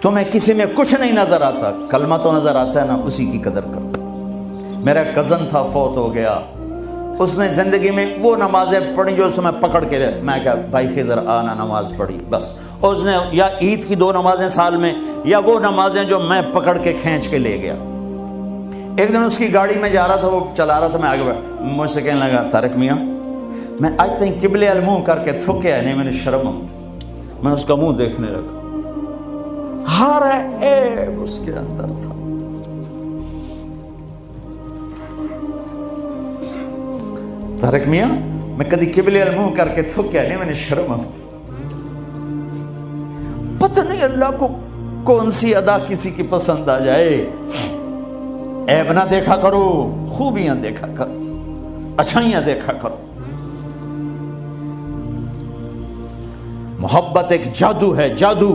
तुम्हें किसी में कुछ नहीं नजर आता, कलमा तो नजर आता है ना, उसी की कदर करो। मेरा कजन था, फौत हो गया, उसने जिंदगी में वो नमाजें पढ़ी जो उसमें पकड़ के, मैं क्या भाई खिजर आना नमाज पढ़ी बस, और उसने या ईद की 2 नमाजें साल में, या वो नमाजें जो मैं पकड़ के खींच के ले गया। एक दिन उसकी गाड़ी में जा रहा था, वो चला रहा था, मैं आगे बढ़, मुझसे कहने लगा तारिक मियाँ मैं आज तक किबले अल मुंह करके थूके है नहीं, मैंने शर्म आती। मैं उसका मुंह देखने लगा, हर ऐब उसके अंदर था। तारिक मियाँ मैं कभी किबले अल मुंह करके थूके नहीं, मैंने शर्म आती। पता नहीं अल्लाह को कौन सी अदा किसी की पसंद आ जाए। ऐब ना देखा करो, खूबियां देखा करो, अच्छाइयां देखा करो। मोहब्बत एक जादू है, जादू।